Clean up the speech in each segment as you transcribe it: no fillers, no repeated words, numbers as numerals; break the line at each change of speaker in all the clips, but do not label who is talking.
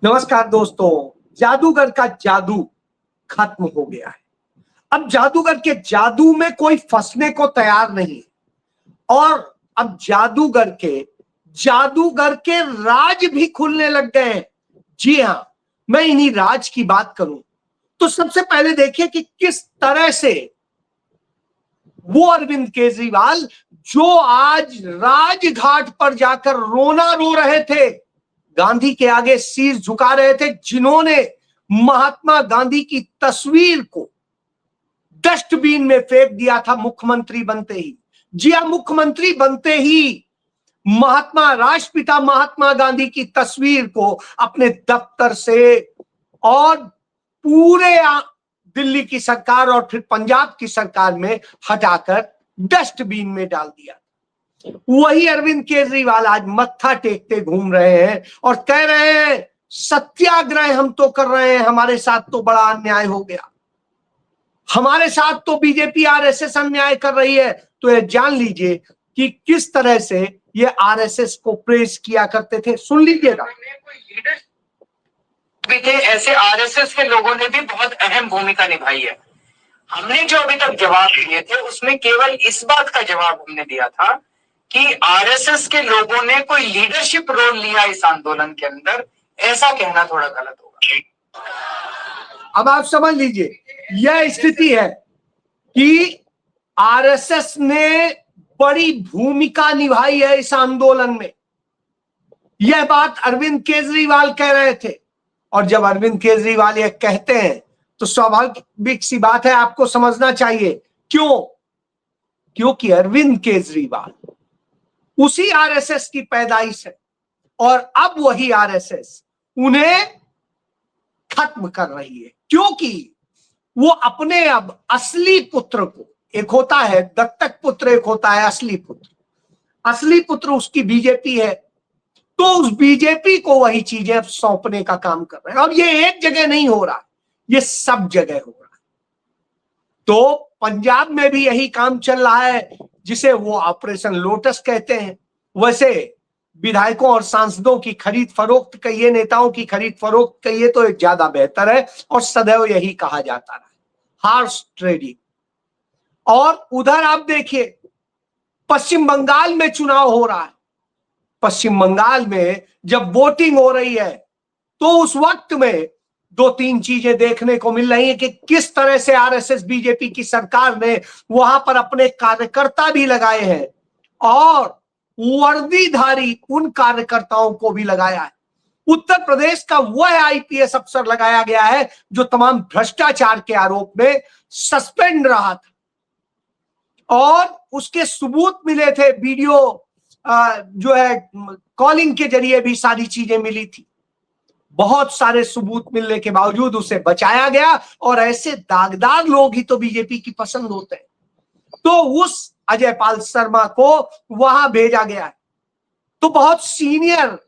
नमस्कार दोस्तों। जादूगर का जादू खत्म हो गया है। अब जादूगर के जादू में कोई फंसने को तैयार नहीं और अब जादूगर के राज भी खुलने लग गए हैं। जी हां, मैं इन्हीं राज की बात करूं तो सबसे पहले देखिए कि किस तरह से वो अरविंद केजरीवाल जो आज राजघाट पर जाकर रोना रो रहे थे, गांधी के आगे शीश झुका रहे थे, जिन्होंने महात्मा गांधी की तस्वीर को डस्टबिन में फेंक दिया था मुख्यमंत्री बनते ही। जी हां, मुख्यमंत्री बनते ही राष्ट्रपिता महात्मा गांधी की तस्वीर को अपने दफ्तर से और पूरे दिल्ली की सरकार और फिर पंजाब की सरकार में हटाकर डस्टबिन में डाल दिया। वही अरविंद केजरीवाल आज मत्था टेकते घूम रहे हैं और कह रहे हैं सत्याग्रह हम तो कर रहे हैं, हमारे साथ तो बड़ा अन्याय हो गया, हमारे साथ तो बीजेपी आरएसएस अन्याय कर रही है। तो ये जान लीजिए कि किस तरह से ये आरएसएस को प्रेस किया करते थे। सुन लीजिएगा।
भी थे, ऐसे आरएसएस के लोगों ने भी बहुत अहम भूमिका निभाई है। हमने जो अभी तक जवाब दिए थे उसमें केवल इस बात का जवाब हमने दिया था कि आरएसएस के लोगों ने कोई लीडरशिप रोल लिया इस आंदोलन के अंदर, ऐसा कहना थोड़ा गलत होगा।
अब आप समझ लीजिए, यह स्थिति है कि आरएसएस ने बड़ी भूमिका निभाई है इस आंदोलन में। यह बात अरविंद केजरीवाल कह रहे थे और जब अरविंद केजरीवाल यह कहते हैं तो स्वाभाविक सी बात है, आपको समझना चाहिए क्यों। क्योंकि अरविंद केजरीवाल उसी आरएसएस की पैदाइश है और अब वही आरएसएस उन्हें खत्म कर रही है, क्योंकि वो अपने अब असली पुत्र को, एक होता है दत्तक पुत्र, एक होता है असली पुत्र। असली पुत्र उसकी बीजेपी है, तो उस बीजेपी को वही चीजें अब सौंपने का काम कर रहे हैं। और ये एक जगह नहीं हो रहा, ये सब जगह हो रहा है। तो पंजाब में भी यही काम चल रहा है, जिसे वो ऑपरेशन लोटस कहते हैं। वैसे विधायकों और सांसदों की खरीद फरोख्त कहिए, नेताओं की खरीद फरोख्त कहिए तो ज्यादा बेहतर है, और सदैव यही कहा जाता रहा, हॉर्स ट्रेडिंग। और उधर आप देखिए पश्चिम बंगाल में चुनाव हो रहा है। पश्चिम बंगाल में जब वोटिंग हो रही है तो उस वक्त में दो तीन चीजें देखने को मिल रही है कि किस तरह से आरएसएस बीजेपी की सरकार ने वहां पर अपने कार्यकर्ता भी लगाए हैं और वर्दीधारी उन कार्यकर्ताओं को भी लगाया है। उत्तर प्रदेश का वह आईपीएस अफसर लगाया गया है जो तमाम भ्रष्टाचार के आरोप में सस्पेंड रहा था और उसके सबूत मिले थे, वीडियो जो है कॉलिंग के जरिए भी सारी चीजें मिली थी। बहुत सारे सबूत मिलने के बावजूद उसे बचाया गया और ऐसे दागदार लोग ही तो बीजेपी की पसंद होते हैं। तो उस अजय पाल शर्मा को वहां भेजा गया है। तो बहुत senior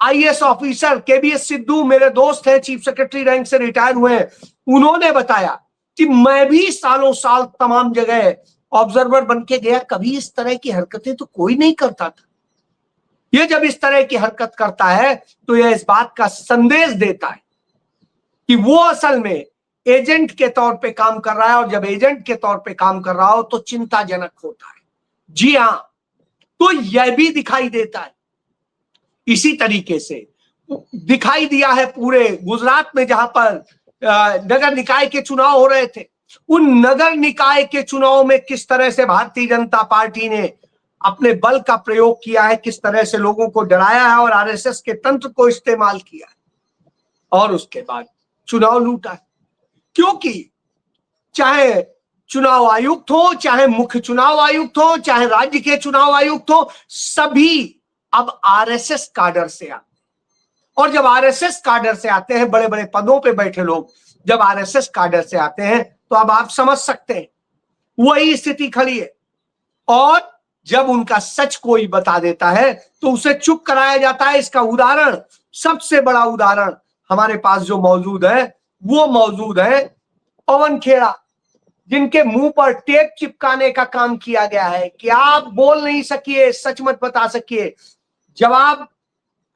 IAS officer KBS Sidhu, मेरे दोस्त हैं, चीफ सेक्रेटरी रैंक से रिटायर हुए हैं, उन्होंने बताया कि मैं भी सालों साल तमाम जगह ऑब्जर्वर बन के गया, कभी इस तरह की हरकतें तो कोई नहीं करता था। ये जब इस तरह की हरकत करता है तो यह इस बात का संदेश देता है कि वो असल में एजेंट के तौर पे काम कर रहा है, और जब एजेंट के तौर पे काम कर रहा हो तो चिंताजनक होता है। जी हां, तो यह भी दिखाई देता है। इसी तरीके से दिखाई दिया है पूरे गुजरात में, जहां पर नगर निकाय के चुनाव हो रहे थे। उन नगर निकाय के चुनाव में किस तरह से भारतीय जनता पार्टी ने अपने बल का प्रयोग किया है, किस तरह से लोगों को डराया है और आरएसएस के तंत्र को इस्तेमाल किया है, और उसके बाद चुनाव लूटा है। क्योंकि चाहे चुनाव आयुक्त हो, चाहे मुख्य चुनाव आयुक्त हो, चाहे राज्य के चुनाव आयुक्त हो, सभी अब आरएसएस काडर से आते हैं। और जब आरएसएस काडर से आते हैं, बड़े बड़े पदों पे बैठे लोग जब आरएसएस काडर से आते हैं, तो अब आप समझ सकते हैं वही स्थिति खड़ी है। और जब उनका सच कोई बता देता है तो उसे चुप कराया जाता है। इसका उदाहरण, सबसे बड़ा उदाहरण हमारे पास जो मौजूद है वो मौजूद है पवन खेड़ा, जिनके मुंह पर टेप चिपकाने का काम किया गया है कि आप बोल नहीं सकिए, सच मत बता सकिए। जवाब,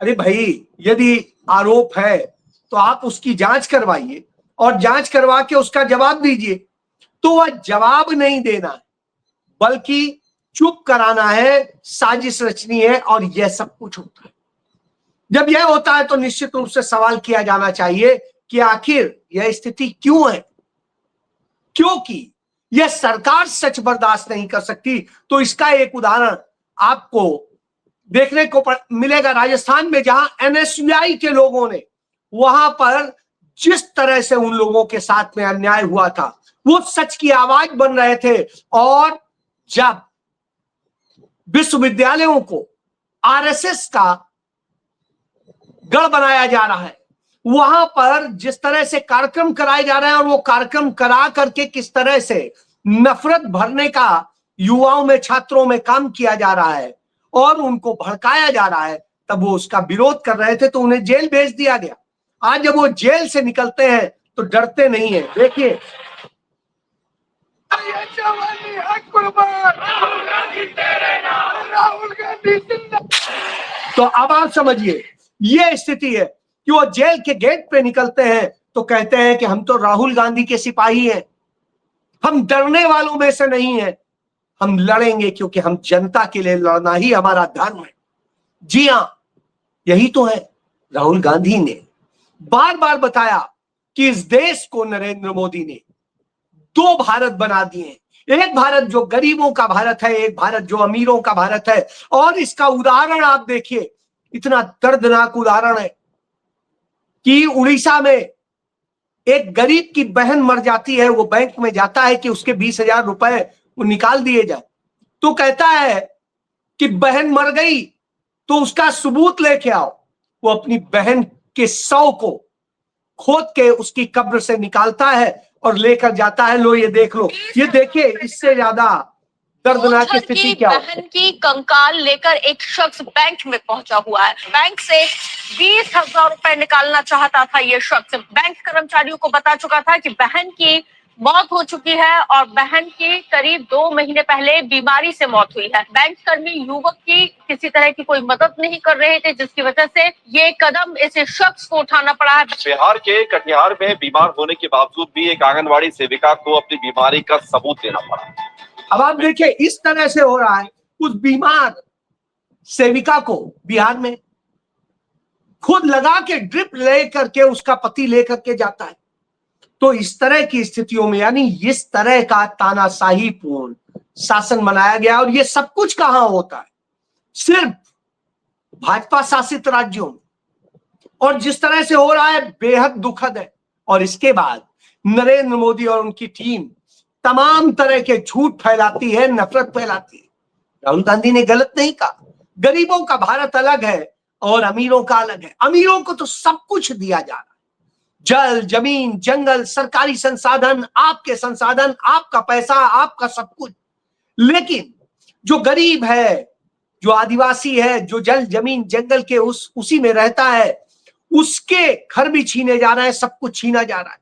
अरे भाई, यदि आरोप है तो आप उसकी जांच करवाइए और जांच करवा के उसका जवाब दीजिए। तो वह जवाब नहीं देना है, बल्कि चुप कराना है, साजिश रचनी है, और यह सब कुछ होता है। जब यह होता है तो निश्चित रूप से सवाल किया जाना चाहिए कि आखिर यह स्थिति क्यों है, क्योंकि यह सरकार सच बर्दाश्त नहीं कर सकती। तो इसका एक उदाहरण आपको देखने को मिलेगा राजस्थान में, जहां एनएसयूआई के लोगों ने वहां पर जिस तरह से उन लोगों के साथ में अन्याय हुआ था, वो सच की आवाज बन रहे थे। और जब विश्वविद्यालयों को आरएसएस का गढ़ बनाया जा रहा है, वहां पर जिस तरह से कार्यक्रम कराए जा रहे हैं और वो कार्यक्रम करा करके किस तरह से नफरत भरने का युवाओं में, छात्रों में काम किया जा रहा है और उनको भड़काया जा रहा है, तब वो उसका विरोध कर रहे थे तो उन्हें जेल भेज दिया गया। आज जब वो जेल से निकलते हैं तो डरते नहीं है। देखिए, तो अब आप समझिए, ये स्थिति है कि वो जेल के गेट पे निकलते हैं तो कहते हैं कि हम तो राहुल गांधी के सिपाही हैं, हम डरने वालों में से नहीं हैं, हम लड़ेंगे क्योंकि हम जनता के लिए लड़ना ही हमारा धर्म है। जी हां, यही तो है। राहुल गांधी ने बार बार बताया कि इस देश को नरेंद्र मोदी ने दो भारत बना दिए, एक भारत जो गरीबों का भारत है, एक भारत जो अमीरों का भारत है। और इसका उदाहरण आप देखिए, इतना दर्दनाक उदाहरण है कि उड़ीसा में एक गरीब की बहन मर जाती है, वो बैंक में जाता है कि उसके 20,000 रुपए वो निकाल दिए जाए, तो कहता है कि बहन मर गई तो उसका सबूत लेके आओ। वो अपनी बहन के शव को खोद के उसकी कब्र से निकालता है और लेकर जाता है, लो ये देख लो। ये देखिए, इससे ज्यादा दर्दनाक स्थिति क्या हो।
बहन की कंकाल लेकर एक शख्स बैंक में पहुंचा हुआ है। बैंक से 20,000 रुपए निकालना चाहता था ये शख्स। बैंक कर्मचारियों को बता चुका था कि बहन की मौत हो चुकी है और बहन की करीब 2 महीने पहले बीमारी से मौत हुई है। बैंक कर्मी युवक की किसी तरह की कोई मदद नहीं कर रहे थे, जिसकी वजह से ये कदम इस शख्स को उठाना पड़ा है।
बिहार के कटिहार में बीमार होने के बावजूद भी एक आंगनबाड़ी सेविका को अपनी बीमारी का सबूत देना पड़ा।
अब आप देखिए, इस तरह से हो रहा है। उस बीमार सेविका को बिहार में खुद लगा के ड्रिप ले करके उसका पति लेकर के जाता है। तो इस तरह की स्थितियों में, यानी इस तरह का तानाशाही पूर्ण शासन बनाया गया। और ये सब कुछ कहां होता है? सिर्फ भाजपा शासित राज्यों में। और जिस तरह से हो रहा है, बेहद दुखद है। और इसके बाद नरेंद्र मोदी और उनकी टीम तमाम तरह के झूठ फैलाती है, नफरत फैलाती है। राहुल गांधी ने गलत नहीं कहा, गरीबों का भारत अलग है और अमीरों का अलग है। अमीरों को तो सब कुछ दिया जा रहा है, जल, जमीन, जंगल, सरकारी संसाधन, आपके संसाधन, आपका पैसा, आपका सब कुछ। लेकिन जो गरीब है, जो आदिवासी है, जो जल, जमीन, जंगल के उसी में रहता है, उसके घर भी छीने जा रहे हैं, सब कुछ छीना जा रहा है।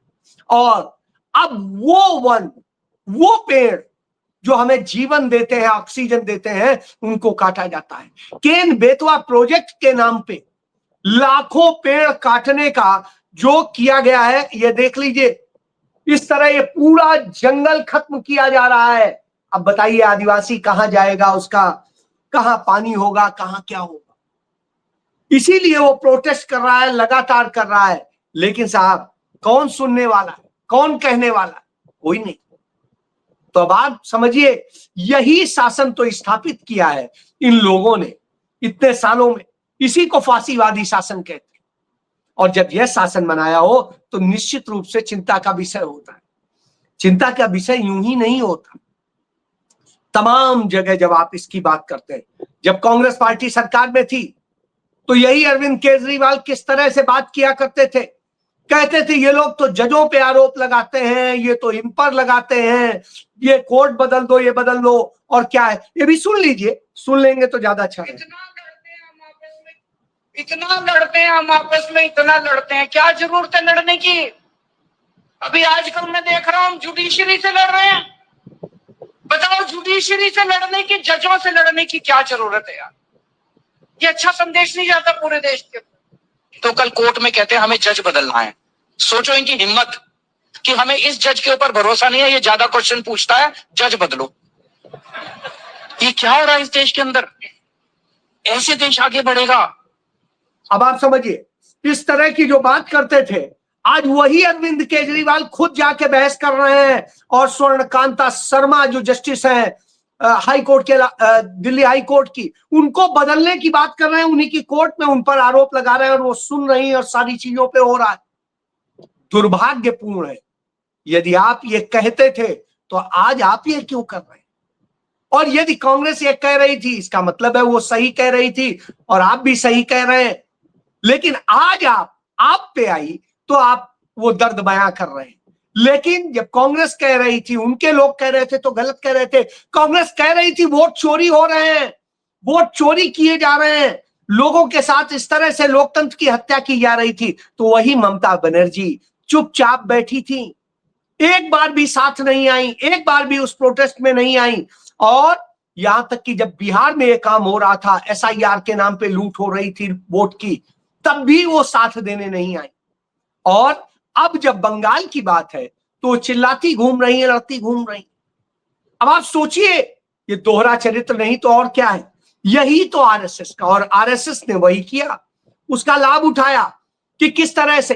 और अब वो पेड़ जो हमें जीवन देते हैं, ऑक्सीजन देते हैं, उनको काटा जाता है। केन बेतवा प्रोजेक्ट के नाम पे लाखों पेड़ काटने का जो किया गया है, ये देख लीजिए। इस तरह ये पूरा जंगल खत्म किया जा रहा है। अब बताइए, आदिवासी कहां जाएगा? उसका कहां पानी होगा, कहां क्या होगा? इसीलिए वो प्रोटेस्ट कर रहा है, लगातार कर रहा है। लेकिन साहब, कौन सुनने वाला है? कौन कहने वाला है? कोई नहीं। तो अब आप समझिए, यही शासन तो स्थापित किया है इन लोगों ने इतने सालों में। इसी को फांसीवादी शासन कहते हैं। और जब यह शासन बनाया हो तो निश्चित रूप से चिंता का विषय होता है। चिंता का विषय यूं ही नहीं होता। तमाम जगह जब आप इसकी बात करते हैं, जब कांग्रेस पार्टी सरकार में थी तो यही अरविंद केजरीवाल किस तरह से बात किया करते थे। कहते थे ये लोग तो जजों पे आरोप लगाते हैं, ये तो इन पर लगाते हैं, ये कोर्ट बदल दो, ये बदल दो। और क्या है, ये भी सुन लीजिए, सुन लेंगे तो ज्यादा अच्छा है।
इतना लड़ते हैं हम आपस में, इतना लड़ते हैं, क्या जरूरत है लड़ने की? अभी आजकल मैं देख रहा हूँ जुडिशरी से लड़ रहे हैं। बताओ, जुडिशरी से लड़ने की, जजों से लड़ने की क्या जरूरत है यार? ये अच्छा संदेश नहीं जाता पूरे देश के। तो कल कोर्ट में कहते हैं हमें जज बदलना है। सोचो इनकी हिम्मत कि हमें इस जज के ऊपर भरोसा नहीं है, ये ज्यादा क्वेश्चन पूछता है, जज बदलो। ये क्या हो रहा है इस देश के अंदर? ऐसे देश आगे बढ़ेगा?
अब आप समझिए, इस तरह की जो बात करते थे, आज वही अरविंद केजरीवाल खुद जाके बहस कर रहे हैं, और स्वर्णकांता शर्मा जो जस्टिस हैं हाई कोर्ट के दिल्ली हाई कोर्ट की, उनको बदलने की बात कर रहे हैं, उन्हीं की कोर्ट में उन पर आरोप लगा रहे हैं और वो सुन रही हैं और सारी चीजों पे हो रहा है। दुर्भाग्यपूर्ण है। यदि आप ये कहते थे तो आज आप ये क्यों कर रहे हैं? और यदि कांग्रेस ये कह रही थी, इसका मतलब है वो सही कह रही थी और आप भी सही कह रहे हैं। लेकिन आज आप पे आई तो आप वो दर्द बयां कर रहे हैं। लेकिन जब कांग्रेस कह रही थी, उनके लोग कह रहे थे तो गलत कह रहे थे। कांग्रेस कह रही थी वोट चोरी हो रहे हैं, वोट चोरी किए जा रहे हैं, लोगों के साथ इस तरह से लोकतंत्र की हत्या की जा रही थी, तो वही ममता बनर्जी चुपचाप बैठी थी, एक बार भी साथ नहीं आई, एक बार भी उस प्रोटेस्ट में नहीं आई। और यहां तक कि जब बिहार में यह काम हो रहा था, एसआईआर के नाम पे लूट हो रही थी वोट की, तब भी वो साथ देने नहीं आई। और अब जब बंगाल की बात है तो चिल्लाती घूम रही है, लड़ती घूम रही। अब आप सोचिए, ये दोहरा चरित्र नहीं तो और क्या है? यही तो आरएसएस का, और आरएसएस ने वही किया, उसका लाभ उठाया कि किस तरह से।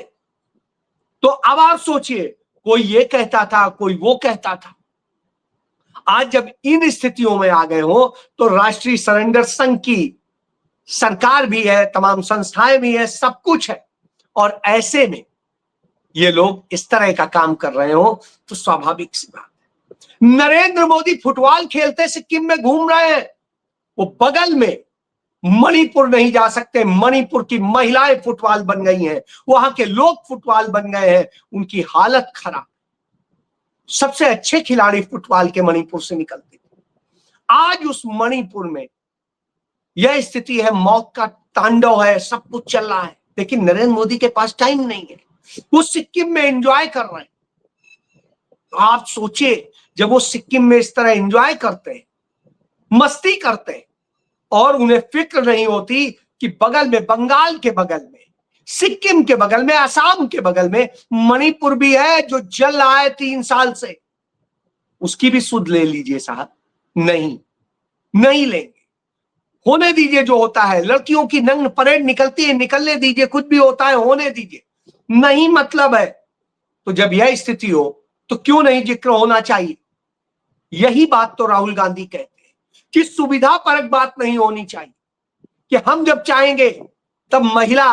तो अब आप सोचिए, कोई ये कहता था, कोई वो कहता था। आज जब इन स्थितियों में आ गए हो तो राष्ट्रीय सरेंडर संघ की सरकार भी है, तमाम संस्थाएं भी है, सब कुछ है, और ऐसे में ये लोग इस तरह का काम कर रहे हो तो स्वाभाविक सी बात है। नरेंद्र मोदी फुटबॉल खेलते सिक्किम में घूम रहे हैं, वो बगल में मणिपुर नहीं जा सकते। मणिपुर की महिलाएं फुटबॉल बन गई हैं, वहां के लोग फुटबॉल बन गए हैं, उनकी हालत खराब। सबसे अच्छे खिलाड़ी फुटबॉल के मणिपुर से निकलते थे। आज उस मणिपुर में यह स्थिति है, मौत का तांडव है, सब कुछ चल रहा है, लेकिन नरेंद्र मोदी के पास टाइम नहीं है। वो सिक्किम में एंजॉय कर रहे हैं। आप सोचिए, जब वो सिक्किम में इस तरह एंजॉय करते हैं, मस्ती करते हैं, और उन्हें फिक्र नहीं होती कि बगल में, बंगाल के बगल में, सिक्किम के बगल में, असम के बगल में मणिपुर भी है जो जल रहा है 3 साल से, उसकी भी सुध ले लीजिए साहब। नहीं, नहीं लेंगे। होने दीजिए जो होता है, लड़कियों की नग्न परेड निकलती है, निकलने दीजिए, कुछ भी होता है होने दीजिए, नहीं मतलब है। तो जब यह स्थिति हो तो क्यों नहीं जिक्र होना चाहिए? यही बात तो राहुल गांधी कहते हैं कि सुविधा परक बात नहीं होनी चाहिए, कि हम जब चाहेंगे तब महिला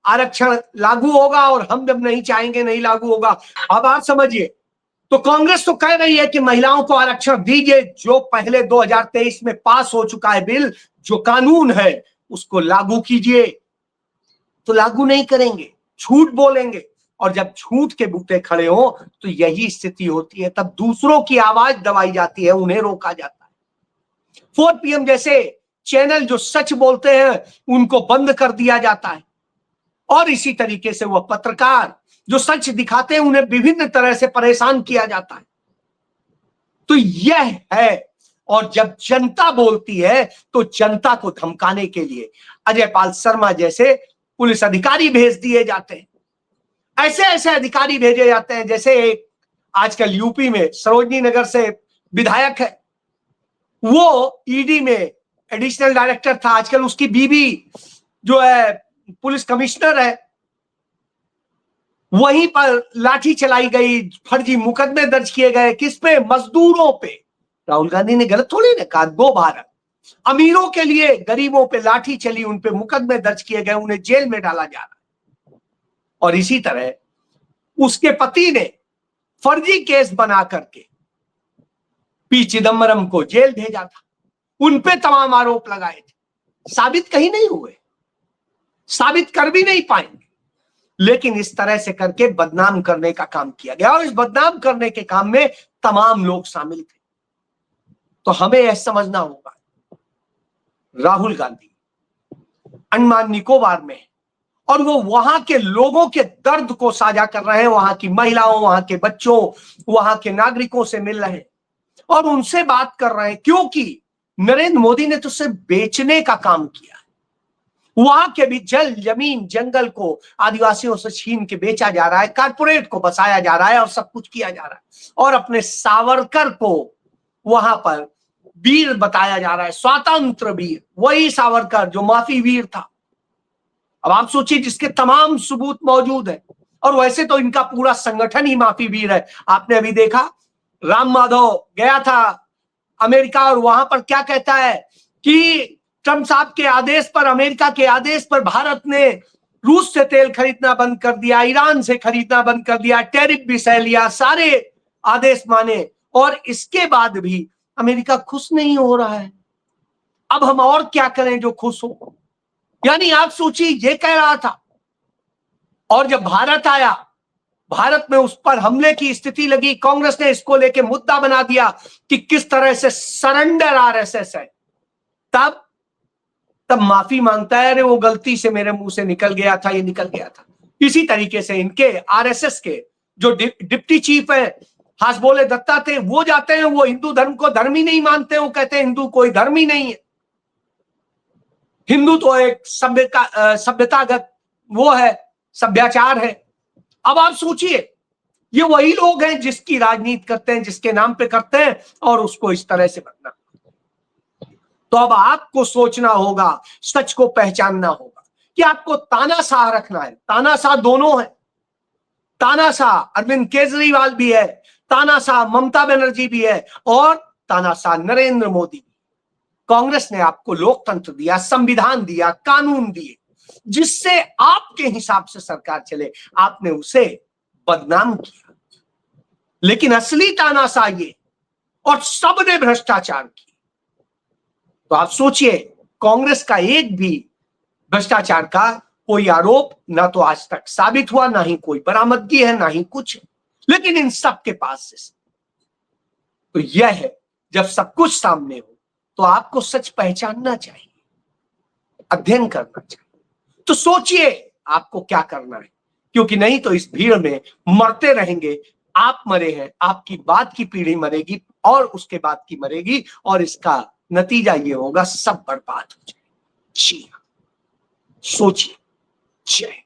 आरक्षण लागू होगा और हम जब नहीं चाहेंगे नहीं लागू होगा। अब आप समझिए, तो कांग्रेस तो कह रही है कि महिलाओं को आरक्षण दीजिए, जो पहले 2023 में पास हो चुका है बिल, जो कानून है उसको लागू कीजिए। तो लागू नहीं करेंगे, झूठ बोलेंगे, और जब झूठ के बूते खड़े हो तो यही स्थिति होती है। तब दूसरों की आवाज दबाई जाती है, उन्हें रोका जाता है। 4 PM जैसे चैनल जो सच बोलते हैं उनको बंद कर दिया जाता है, और इसी तरीके से वह पत्रकार जो सच दिखाते हैं उन्हें विभिन्न तरह से परेशान किया जाता है। तो यह है, और जब जनता बोलती है तो जनता को धमकाने के लिए अजय पाल शर्मा जैसे पुलिस अधिकारी भेज दिए जाते हैं। ऐसे ऐसे अधिकारी भेजे जाते हैं, जैसे एक आजकल यूपी में सरोजनी नगर से विधायक है, वो ईडी में एडिशनल डायरेक्टर था, आजकल उसकी बीवी जो है पुलिस कमिश्नर है। वहीं पर लाठी चलाई गई, फर्जी मुकदमे दर्ज किए गए, किस पे? मजदूरों पे। राहुल गांधी ने गलत थोड़ी ना कहा, 2 भारत। अमीरों के लिए गरीबों पे लाठी चली, उन पे मुकदमे दर्ज किए गए, उन्हें जेल में डाला जा रहा। और इसी तरह उसके पति ने फर्जी केस बना करके पी चिदम्बरम को जेल भेजा था, उन पे तमाम आरोप लगाए थे, साबित कहीं नहीं हुए, साबित कर भी नहीं पाएंगे। लेकिन इस तरह से करके बदनाम करने का काम किया गया, और इस बदनाम करने के काम में तमाम लोग शामिल थे। तो हमें यह समझना होगा, राहुल गांधी अंडमान निकोबार में, और वो वहां के लोगों के दर्द को साझा कर रहे हैं, वहां की महिलाओं, वहां के बच्चों, वहां के नागरिकों से मिल रहे हैं और उनसे बात कर रहे हैं, क्योंकि नरेंद्र मोदी ने तो सिर्फ बेचने का काम किया है। वहां के भी जल, जमीन, जंगल को आदिवासियों से छीन के बेचा जा रहा है, कारपोरेट को बसाया जा रहा है और सब कुछ किया जा रहा है। और अपने सावरकर को वहां पर वीर बताया जा रहा है, स्वातंत्र वीर, वही सावरकर जो माफी वीर था। अब आप सोचिए, जिसके तमाम सबूत मौजूद है। और वैसे तो इनका पूरा संगठन ही माफी वीर है। आपने अभी देखा, राम माधव गया था अमेरिका और वहां पर क्या कहता है कि ट्रंप साहब के आदेश पर, अमेरिका के आदेश पर भारत ने रूस से तेल खरीदना बंद कर दिया, ईरान से खरीदना बंद कर दिया, टैरिफ भी सह लिया, सारे आदेश माने, और इसके बाद भी अमेरिका खुश नहीं हो रहा है। अब हम और क्या करें जो खुश हो? यानी आप सोचिए, ये कह रहा था। और जब भारत आया, भारत में उस पर हमले की स्थिति लगी, कांग्रेस ने इसको लेके मुद्दा बना दिया कि किस तरह से सरेंडर आरएसएस है। तब माफी मांगता है, अरे वो गलती से मेरे मुंह से निकल गया था, ये निकल गया था। इसी तरीके से इनके आरएसएस के जो डिप्टी चीफ है हासबोले दत्ता थे, वो जाते हैं, वो हिंदू धर्म को धर्म ही नहीं मानते, वो कहते हैं हिंदू कोई धर्म ही नहीं है, हिंदू तो एक सभ्यतागत वो है, सभ्याचार है। अब आप सोचिए, ये वही लोग हैं जिसकी राजनीति करते हैं, जिसके नाम पे करते हैं, और उसको इस तरह से बनना। तो अब आपको सोचना होगा, सच को पहचानना होगा कि आपको तानाशाह रखना है। तानाशाह दोनों है, तानाशाह अरविंद केजरीवाल भी है, तानाशाह ममता बनर्जी भी है, और तानाशाह नरेंद्र मोदी। कांग्रेस ने आपको लोकतंत्र दिया, संविधान दिया, कानून दिए, जिससे आपके हिसाब से सरकार चले, आपने उसे बदनाम किया। लेकिन असली तानाशाह ये, और सबने भ्रष्टाचार किया। तो आप सोचिए, कांग्रेस का एक भी भ्रष्टाचार का कोई आरोप ना तो आज तक साबित हुआ, ना ही कोई बरामदगी है, ना ही कुछ। लेकिन इन सब के पास से तो यह है, जब सब कुछ सामने हो तो आपको सच पहचानना चाहिए, अध्ययन करना चाहिए। तो सोचिए आपको क्या करना है, क्योंकि नहीं तो इस भीड़ में मरते रहेंगे। आप मरे हैं, आपकी बाद की पीढ़ी मरेगी, और उसके बाद की मरेगी, और इसका नतीजा ये होगा, सब बर्बाद हो जाए। जी हाँ, सोचिए। जय